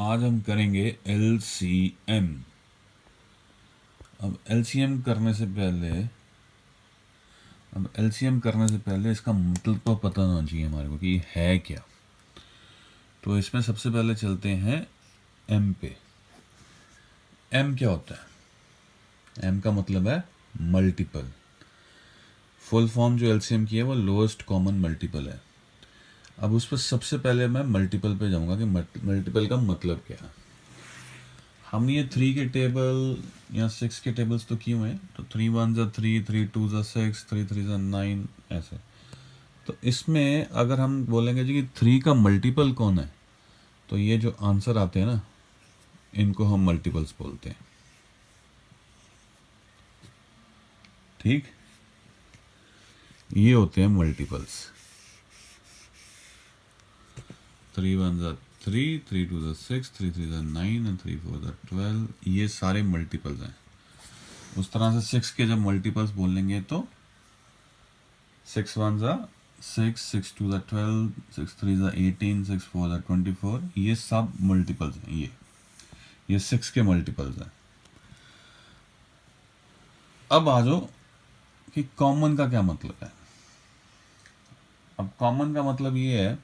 आज हम करेंगे LCM। अब LCM करने से इसका मतलब तो पता होना चाहिए हमारे को कि ये है क्या। तो इसमें सबसे पहले चलते हैं M पे। M क्या होता है? M का मतलब है मल्टीपल। फुल फॉर्म जो LCM की है वो लोएस्ट कॉमन मल्टीपल है। अब उस पर सबसे पहले मैं मल्टीपल पे जाऊंगा कि मल्टीपल का मतलब क्या है। हमने ये 3 के टेबल या 6 के टेबल्स तो किए हुए हैं। तो 3 1 ज़ा 3, 3 2 ज़ा 6, 3 3 ज़ा 9 ऐसे। तो इसमें अगर हम बोलेंगे जी कि 3 का मल्टीपल कौन है, तो ये जो आंसर आते हैं ना, इनको हम मल्टीपल्स बोलते हैं। ठीक, ये होते हैं मल्टीपल्स। 3 1 ज़ा 3, 3 2 ज़ा 6, 3 3 ज़ा 9 एंड 3 4 ज़ा 12। ये सारे मल्टीपल्स हैं। उस तरह से 6 के जब मल्टीपल्स बोलेंगे तो 6 1 ज़ा 6, 6 2 ज़ा 12, 6 3 ज़ा 18, 6 4 ज़ा 24। ये सब मल्टीपल्स हैं। ये 6 के मल्टीपल्स हैं। अब आ जाओ कि कॉमन का क्या मतलब है। अब कॉमन का मतलब ये है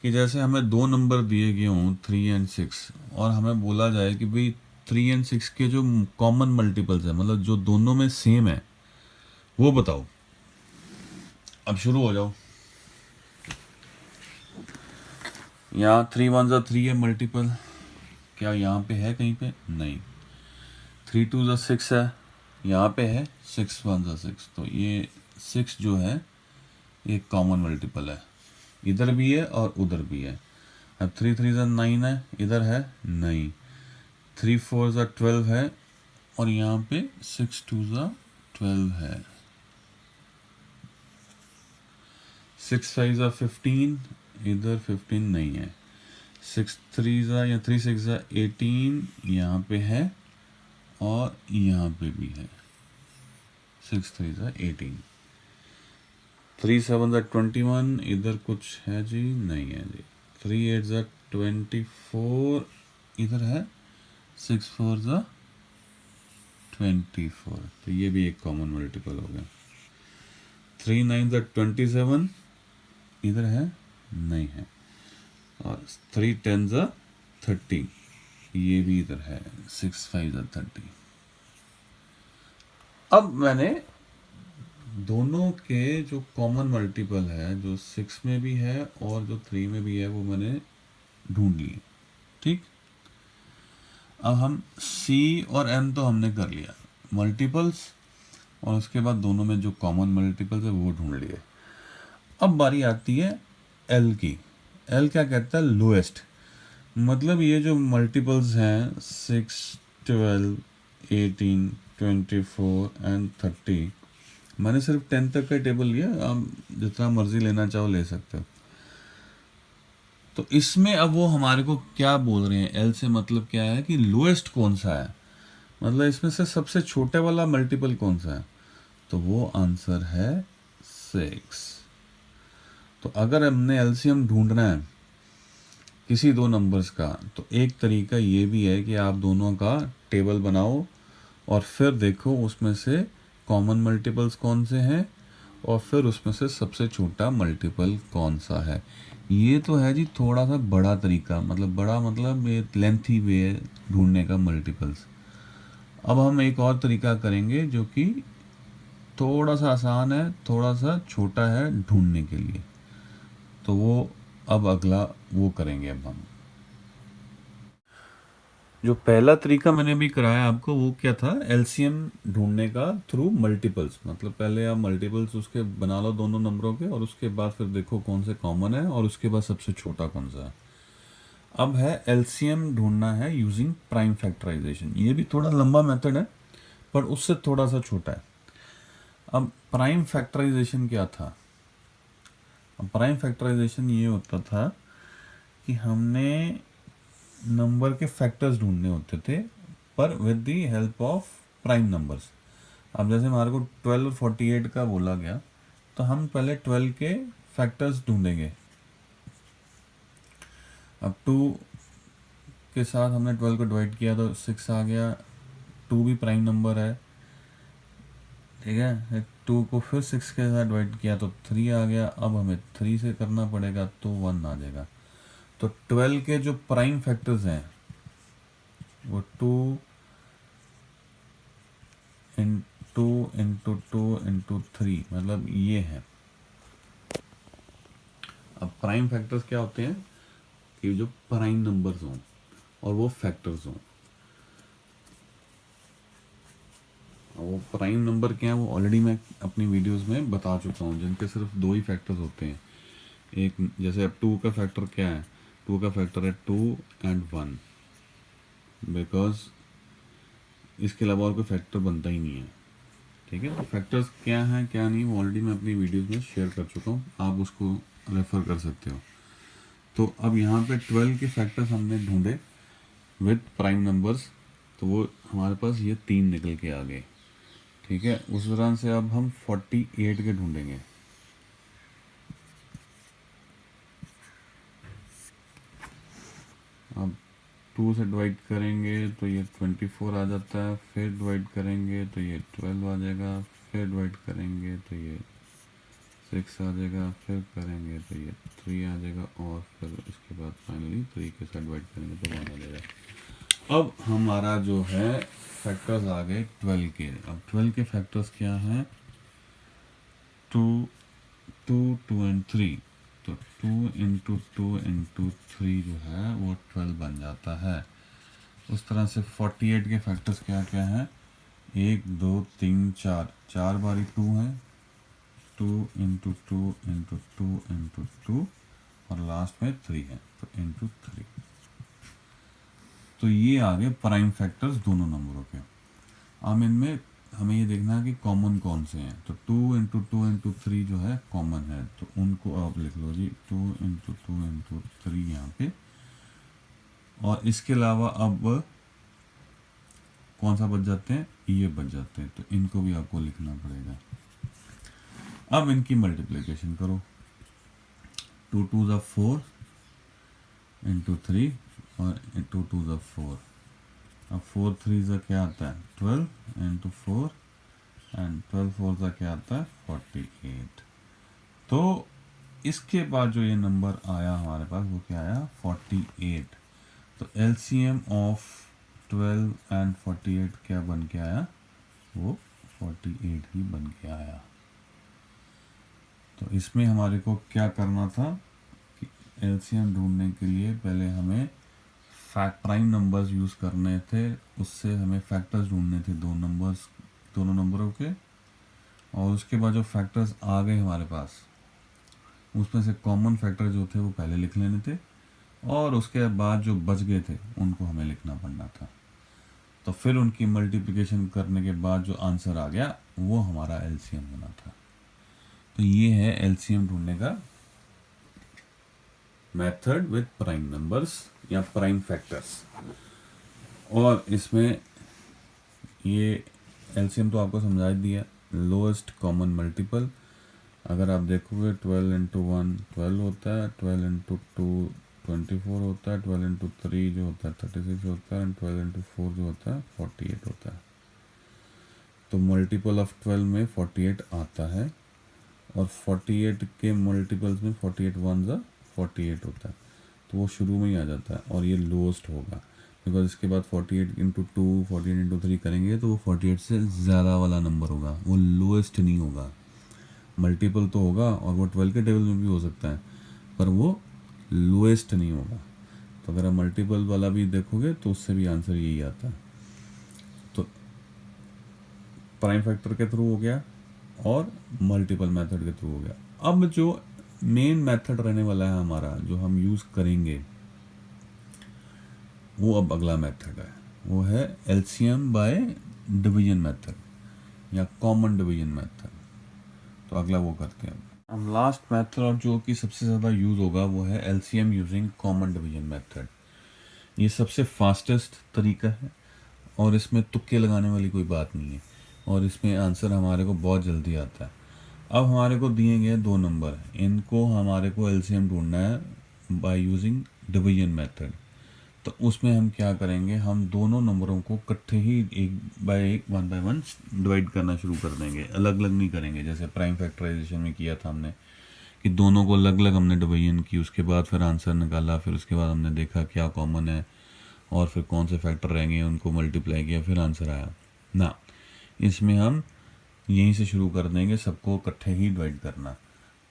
कि जैसे हमें दो नंबर दिए गए हों 3 एंड 6, और हमें बोला जाए कि भाई 3 एंड 6 के जो कॉमन मल्टीपल्स हैं, मतलब जो दोनों में सेम है, वो बताओ। अब शुरू हो जाओ। यहाँ 3 1 ज़ा 3 है मल्टीपल, क्या यहाँ पे है कहीं पे? नहीं। 3 2 ज़ा 6 है, यहाँ पे है। 6 1 ज़ा 6, तो ये 6 जो है ये कॉमन मल्टीपल है, इधर भी है और उधर भी है। अब 3 3 ज़ा 9 है, इधर है नहीं। 3 4 ज़ा 12 है, और यहाँ पे 6 2 ज़ा 12 है। 6 5 ज़ा 15, इधर 15 नहीं है। 6 3 ज़ा या 3 6 ज़ा 18, यहाँ पे है और यहाँ पे भी है। 6 3 ज़ा 18। 3 7 ज़ा 21, इधर कुछ है जी? नहीं है जी। 3 8 ज़ा 24, इधर है। 6 4 ज़ा 24, तो ये भी एक कॉमन मल्टीपल हो गया। 3 9 ज़ा 27, इधर है नहीं है। और 3 10 ज़ा 30, ये भी इधर है। 6 5 ज़ा 30। अब मैंने दोनों के जो कॉमन मल्टीपल है, जो 6 में भी है और जो 3 में भी है, वो मैंने ढूंढ लिए। ठीक, अब हम C और M तो हमने कर लिया मल्टीपल्स, और उसके बाद दोनों में जो कॉमन मल्टीपल्स है वो ढूंढ लिए। अब बारी आती है L की। L क्या कहता है? लोएस्ट। मतलब ये जो मल्टीपल्स हैं 6 12 18 24 एंड 30, मैंने सिर्फ 10 तक का टेबल लिया, आप जितना मर्जी लेना चाहो ले सकते हो। तो इसमें अब वो हमारे को क्या बोल रहे हैं, एल से मतलब क्या है कि लोएस्ट कौन सा है, मतलब इसमें से सबसे छोटे वाला मल्टीपल कौन सा है, तो वो आंसर है 6। तो अगर हमने एलसीएम ढूंढना है किसी दो नंबर्स का, तो एक तरीका ये भी है कि आप दोनों का टेबल बनाओ और फिर देखो उसमें से कॉमन मल्टीपल्स कौन से हैं, और फिर उसमें से सबसे छोटा मल्टीपल कौन सा है। ये तो है जी थोड़ा सा बड़ा तरीका, मतलब बड़ा मतलब ये लेंथी वे है ढूंढने का मल्टीपल्स। अब हम एक और तरीका करेंगे जो कि थोड़ा सा आसान है, थोड़ा सा छोटा है ढूंढने के लिए। तो वो अब अगला वो करेंगे। अब हम जो पहला तरीका मैंने अभी कराया आपको, वो क्या था? एलसीएम ढूंढने का थ्रू मल्टीपल्स। मतलब पहले आप मल्टीपल्स उसके बना लो दोनों नंबरों के, और उसके बाद फिर देखो कौन से कॉमन है, और उसके बाद सबसे छोटा कौन सा है। अब है एलसीएम ढूंढना है यूजिंग प्राइम फैक्टराइजेशन। ये भी थोड़ा लंबा मेथड है, पर उससे थोड़ा सा छोटा है। अब प्राइम फैक्टराइजेशन क्या था? अब प्राइम फैक्टराइजेशन ये होता था कि हमने नंबर के फैक्टर्स ढूंढने होते थे, पर with the help of prime numbers. अब जैसे हमारे को 12 और 48 का बोला गया, तो हम पहले 12 के फैक्टर्स ढूंढेंगे। अब 2 के साथ हमने 12 को डिवाइड किया तो 6 आ गया। 2 भी प्राइम नंबर है, ठीक है। 2 को फिर 6 के साथ डिवाइड किया तो 3 आ गया। अब हमें 3 से करना पड़ेगा तो 1 आ जाएगा। तो 12 के जो प्राइम फैक्टर्स हैं वो 2 इंटू इंटू 2 इंटू 3, मतलब ये है। अब प्राइम फैक्टर्स क्या होते हैं कि जो प्राइम नंबर्स हों और वो फैक्टर्स हों। वो प्राइम नंबर क्या है वो ऑलरेडी मैं अपनी वीडियोस में बता चुका हूँ, जिनके सिर्फ 2 ही फैक्टर्स होते हैं। एक जैसे अब 2 का फैक्टर क्या है, 2 का फैक्टर है 2 एंड 1, बिकॉज इसके अलावा और कोई फैक्टर बनता ही नहीं है, ठीक है। तो फैक्टर्स क्या हैं क्या नहीं वो ऑलरेडी मैं अपनी वीडियोस में शेयर कर चुका हूँ, आप उसको रेफ़र कर सकते हो। तो अब यहाँ पे 12 के फैक्टर्स हमने ढूंढे विद प्राइम नंबर्स, तो वो हमारे पास ये 3 निकल के आ गए, ठीक है। उस दौरान से अब हम 48 के ढूंढेंगे। अब 2 से डिवाइड करेंगे तो ये 24 आ जाता है, फिर डिवाइड करेंगे तो ये 12 आ जाएगा, फिर डिवाइड करेंगे तो ये 6 आ जाएगा, फिर करेंगे तो ये 3 आ जाएगा, और फिर इसके बाद फाइनली 3 के साथ डिवाइड करेंगे तो 1 आ जाएगा। अब हमारा जो है फैक्टर्स आ गए 12 के। अब 12 के फैक्टर्स क्या हैं, 2 2 2 एंड 3। तो 2 इंटू 2 इंटू 3 जो है वो 12 बन जाता है। उस तरह से 48 के फैक्टर्स क्या क्या हैं, 1 2 3 4, 4 बारी 2 है, 2 इंटू 2 इंटू 2 इंटू 2, और लास्ट में 3 है तो इंटू 3। तो ये आ गए प्राइम फैक्टर्स दोनों नंबरों के। अब इनमें हमें ये देखना है कि कॉमन कौन से हैं। तो 2 इंटू 2 इंटू 3 जो है कॉमन है, तो उनको आप लिख लो जी, 2 इंटू 2 इंटू 3 यहाँ पे। और इसके अलावा अब कौन सा बच जाते हैं, ये बच जाते हैं, तो इनको भी आपको लिखना पड़ेगा। अब इनकी मल्टीप्लिकेशन करो, 2 2 ज़ा 4 इंटू 3 और 2 2 ज़ा 4। अब 4 3 ज़ा क्या आता है 12 इंटू 4, एंड 12 4 ज़ा क्या आता है 48। तो इसके बाद जो ये नंबर आया हमारे पास वो क्या आया 48। तो एलसीएम ऑफ 12 एंड 48 क्या बन के आया, वो 48 ही बन के आया। तो इसमें हमारे को क्या करना था कि एलसीएम ढूंढने के लिए पहले हमें प्राइम नंबर्स यूज़ करने थे, उससे हमें फैक्टर्स ढूंढने थे दोनों नंबरों के, और उसके बाद जो फैक्टर्स आ गए हमारे पास उसमें से कॉमन फैक्टर जो थे वो पहले लिख लेने थे, और उसके बाद जो बच गए थे उनको हमें लिखना पड़ना था। तो फिर उनकी मल्टीप्लिकेशन करने के बाद जो आंसर आ गया वो हमारा एलसीएम होना था। तो ये है एलसीएम ढूंढने का मेथड विद प्राइम नंबर्स या प्राइम फैक्टर्स। और इसमें ये एलसीएम तो आपको समझा दिया, लोएस्ट कॉमन मल्टीपल। अगर आप देखोगे 12 इंटू 1 12 होता है, 12 इंटू 2 24 होता है, 12 इंटू 3 जो होता है 36 होता है, 12 इंटू 4 जो होता है 48 होता है। तो मल्टीपल ऑफ 12 में 48 आता है, और 48 के मल्टीपल्स में 48 वन ज़ा 48 होता है, तो वो शुरू में ही आ जाता है, और ये लोएस्ट होगा बिकॉज इसके बाद 48 इंटू 2 48 इंटू 3 करेंगे तो वो 48 से ज़्यादा वाला नंबर होगा, वो लोएस्ट नहीं होगा। मल्टीपल तो होगा और वो 12 के टेबल में भी हो सकता है, पर वो लोएस्ट नहीं होगा। तो अगर आप मल्टीपल वाला भी देखोगे तो उससे भी आंसर यही आता है। तो प्राइम फैक्टर के थ्रू हो गया और मल्टीपल मेथड के थ्रू हो गया। अब जो मेन मेथड रहने वाला है हमारा, जो हम यूज़ करेंगे, वो अब अगला मेथड है, वो है एलसीएम बाय डिवीजन मेथड या कॉमन डिवीजन मेथड। तो अगला वो करते हैं। अब लास्ट मेथड और जो कि सबसे ज़्यादा यूज़ होगा वो है LCM using common division method. ये सबसे फास्टेस्ट तरीका है और इसमें तुक्के लगाने वाली कोई बात नहीं है, और इसमें आंसर हमारे को बहुत जल्दी आता है। अब हमारे को दिए गए 2 नंबर, इनको हमारे को एलसीएम ढूंढना है बाय यूजिंग डिवीजन मेथड। तो उसमें हम क्या करेंगे, हम दोनों नंबरों को इकट्ठे ही एक बाय वन डिवाइड करना शुरू कर देंगे, अलग अलग नहीं करेंगे। जैसे प्राइम फैक्टराइजेशन में किया था हमने कि दोनों को अलग अलग हमने डिवीजन की, उसके बाद फिर आंसर निकाला, फिर उसके बाद हमने देखा क्या कॉमन है और फिर कौन से फैक्टर रहेंगे उनको मल्टीप्लाई किया, फिर आंसर आया ना। इसमें हम यहीं से शुरू कर देंगे, सबको इकट्ठे ही डिवाइड करना।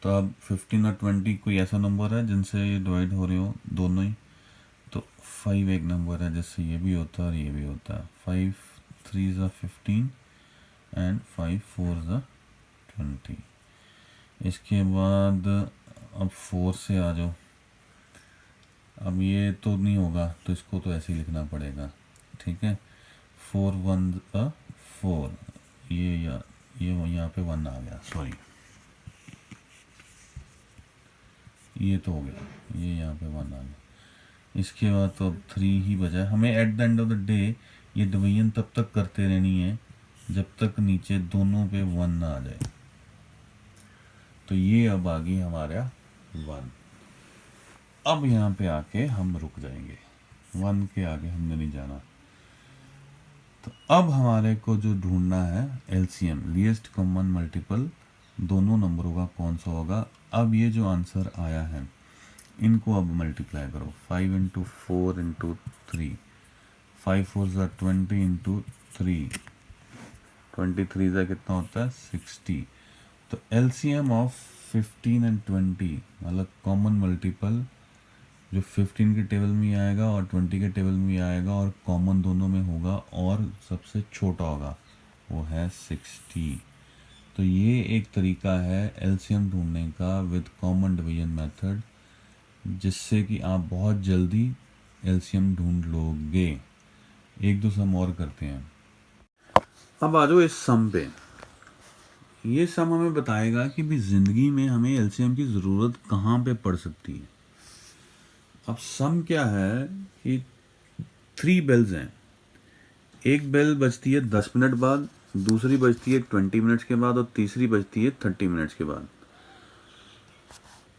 तो अब 15 और 20 कोई ऐसा नंबर है जिनसे ये डिवाइड हो रहे हो दोनों ही, तो 5 एक नंबर है जिससे ये भी होता है और ये भी होता है। 5 3 ज़ा 15 एंड 5 4 ज़ा 20। इसके बाद अब 4 से आ जाओ। अब ये तो नहीं होगा तो इसको तो ऐसे ही लिखना पड़ेगा, ठीक है। 4 1 ज़ा 4, ये यहाँ पे 1 आ गया, सॉरी ये तो हो गया, ये यहाँ पे 1 आ गया। इसके बाद तो अब 3 ही बचा। हमें at the end of the day ये डिवीजन तब तक करते रहनी है जब तक नीचे दोनों पे 1 ना आ जाए। तो ये अब आ गई हमारा 1। अब यहाँ पे आके हम रुक जाएंगे, 1 के आगे हमने नहीं जाना। तो अब हमारे को जो ढूंढना है एलसीएम, लीस्ट कॉमन मल्टीपल दोनों नंबरों का कौन सा होगा। अब ये जो आंसर आया है इनको अब मल्टीप्लाई करो, 5 इंटू 4 इंटू 3, 5 4 ज़ा 20 इंटू 3, 23 ज़ा कितना होता है 60। तो एलसीएम ऑफ 15 एंड 20 मतलब कॉमन मल्टीपल जो 15 के टेबल में आएगा और 20 के टेबल में आएगा और कॉमन दोनों में होगा और सबसे छोटा होगा वो है 60। तो ये एक तरीका है एलसीएम ढूंढने का विद कॉमन डिवीजन मेथड, जिससे कि आप बहुत जल्दी एलसीएम ढूंढ लोगे। एक दो सम और करते हैं। अब आ जाओ इस सम पे। ये सम हमें बताएगा कि भी ज़िंदगी में हमें एलसीएम की ज़रूरत कहाँ पे पड़ सकती है। अब सम क्या है कि 3 बेल्स हैं, एक बेल बजती है 10 मिनट बाद, दूसरी बजती है 20 मिनट्स के बाद और तीसरी बजती है 30 मिनट्स के बाद।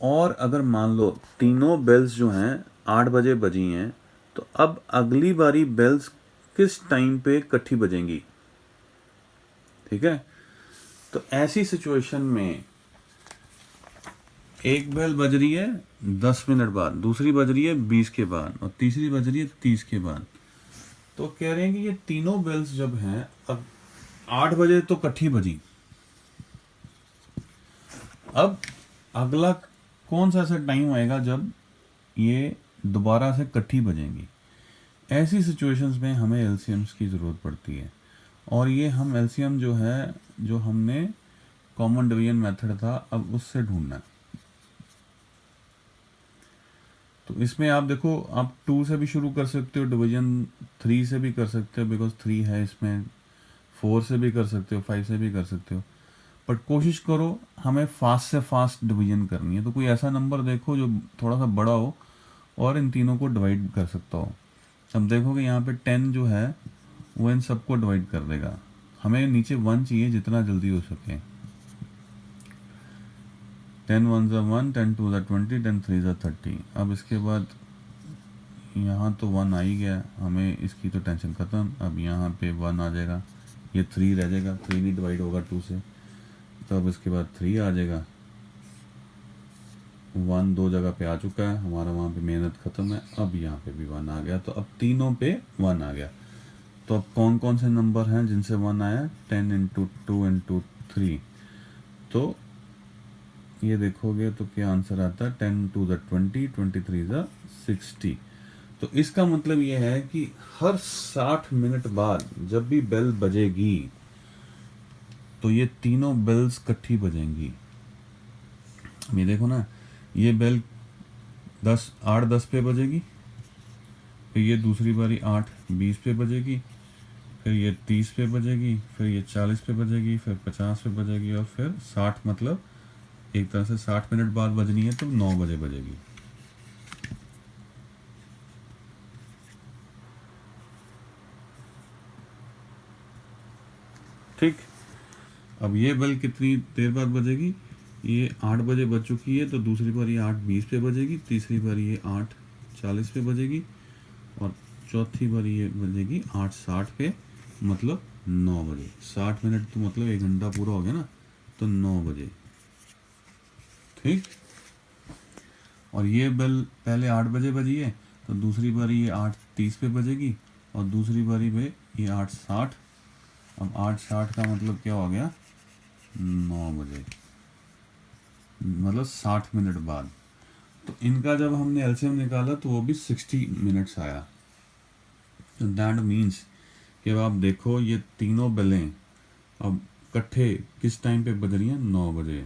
और अगर मान लो तीनों बेल्स जो हैं 8 बजे बजी हैं, तो अब अगली बारी बेल्स किस टाइम पे इकट्ठी बजेंगी, ठीक है। तो ऐसी सिचुएशन में एक बेल बज रही है 10 मिनट बाद, दूसरी बज रही है 20 के बाद और तीसरी बज रही है 30 के बाद। तो कह रहे हैं कि ये तीनों बेल्स जब हैं अब 8 बजे तो इकट्ठी बजी, अब अगला कौन सा ऐसा टाइम आएगा जब ये दोबारा से इकट्ठी बजेंगी। ऐसी सिचुएशंस में हमें एलसीएम्स की ज़रूरत पड़ती है। और ये हम एलसीएम जो है, जो हमने कॉमन डिवीजन मेथड था, अब उससे ढूंढना है। तो इसमें आप देखो, आप 2 से भी शुरू कर सकते हो डिवीजन, 3 से भी कर सकते हो बिकॉज 3 है इसमें, 4 से भी कर सकते हो, 5 से भी कर सकते हो। बट कोशिश करो हमें फास्ट से फास्ट डिवीजन करनी है। तो कोई ऐसा नंबर देखो जो थोड़ा सा बड़ा हो और इन तीनों को डिवाइड कर सकता हो। अब देखोगे यहाँ पे 10 जो है वो इन सबको डिवाइड कर देगा। हमें नीचे 1 चाहिए जितना जल्दी हो सके। 10 1 ज़ा 1, 10 2 ज़ा 20, 10 3 ज़ा 30। अब इसके बाद यहाँ तो 1 आ ही गया, हमें इसकी तो टेंशन ख़त्म। अब यहाँ पे 1 आ जाएगा, ये 3 रह जाएगा, 3 नहीं डिवाइड होगा 2 से। तो अब इसके बाद 3 आ जाएगा, 1 2 जगह पे आ चुका है हमारा, वहाँ पे मेहनत ख़त्म है। अब यहाँ पे भी 1 आ गया, तो अब तीनों पे 1 आ गया। तो अब कौन कौन से नंबर हैं जिनसे 1 आया, 10 इंटू 2 इंटू 3। तो ये देखोगे तो क्या आंसर आता है, 10 2 ज़ा 20, 23 ज़ा 60। तो इसका मतलब ये है कि हर 60 मिनट बाद जब भी बेल बजेगी तो ये तीनों बेल्स इकट्ठी बजेंगी। ये देखो ना, ये बेल 8:10 पे बजेगी, फिर ये दूसरी बारी 8:20 पे बजेगी, फिर ये 30 पे बजेगी, फिर ये 40 पे बजेगी, फिर 50 पे बजेगी और फिर 60, मतलब एक तरह से 60 मिनट बाद बजनी है तो 9 बजे बजेगी। ठीक, अब ये बेल कितनी देर बाद बजेगी, ये 8 बजे बज चुकी है तो दूसरी बार ये 8:20 पे बजेगी, तीसरी बार ये 8:40 पे बजेगी और चौथी बारी ये बजेगी 8:60 पे, मतलब 9 बजे। 60 मिनट तो मतलब 1 घंटा पूरा हो गया ना, तो 9 बजे। ठीक। और ये बेल पहले 8 बजे बजी है, तो दूसरी बारी ये 8:30 पे बजेगी, और दूसरी बारी पे ये 8:60। अब 8:60 का मतलब क्या हो गया, 9 बजे, मतलब 60 मिनट बाद। तो इनका जब हमने एलसीएम निकाला तो वो भी 60 मिनट्स आया। तो दैट मीन्स कि अब आप देखो ये तीनों बेलें अब इकट्ठे किस टाइम पे बज रही हैं, 9 बजे।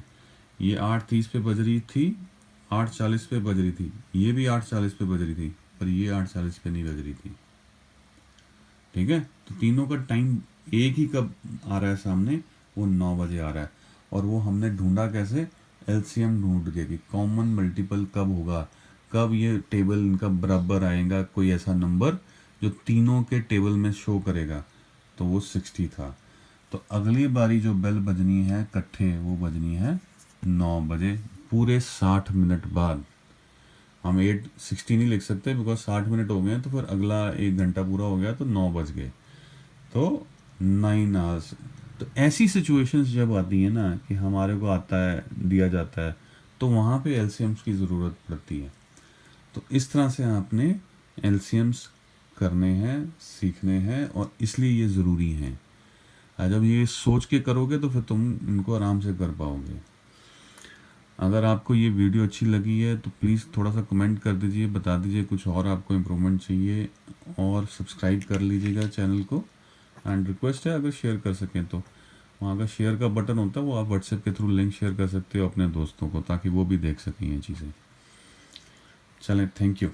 ये 8:30 पे बज रही थी, 8:40 पे बज रही थी, ये भी 8:40 पे बज रही थी, पर ये 8:40 पे नहीं बज रही थी। ठीक है, तो तीनों का टाइम एक ही कब आ रहा है सामने, वो 9 बजे आ रहा है। और वो हमने ढूंढा कैसे, एलसीएम ढूंढ के कि कॉमन मल्टीपल कब होगा, कब ये टेबल इनका बराबर आएगा, कोई ऐसा नंबर जो तीनों के टेबल में शो करेगा, तो वो 60 था। तो अगली बारी जो बेल बजनी है इकट्ठे, वो बजनी है 9 बजे, पूरे 60 मिनट बाद। हम 8:60 नहीं लिख सकते बिकॉज 60 मिनट हो गए हैं, तो फिर अगला 1 घंटा पूरा हो गया, तो 9 बज गए, तो 9 आवर्स। तो ऐसी सिचुएशंस जब आती है ना कि हमारे को आता है, दिया जाता है, तो वहाँ पे एलसीएम्स की ज़रूरत पड़ती है। तो इस तरह से आपने एलसीएम्स करने हैं, सीखने हैं, और इसलिए ये ज़रूरी हैं। जब ये सोच के करोगे तो फिर तुम इनको आराम से कर पाओगे। अगर आपको ये वीडियो अच्छी लगी है तो प्लीज़ थोड़ा सा कमेंट कर दीजिए, बता दीजिए कुछ और आपको इम्प्रूवमेंट चाहिए, और सब्सक्राइब कर लीजिएगा चैनल को। एंड रिक्वेस्ट है अगर शेयर कर सकें तो वहाँ का शेयर का बटन होता है, वो आप व्हाट्सएप के थ्रू लिंक शेयर कर सकते हो अपने दोस्तों को, ताकि वो भी देख सकें ये चीज़ें। चलें, थैंक यू।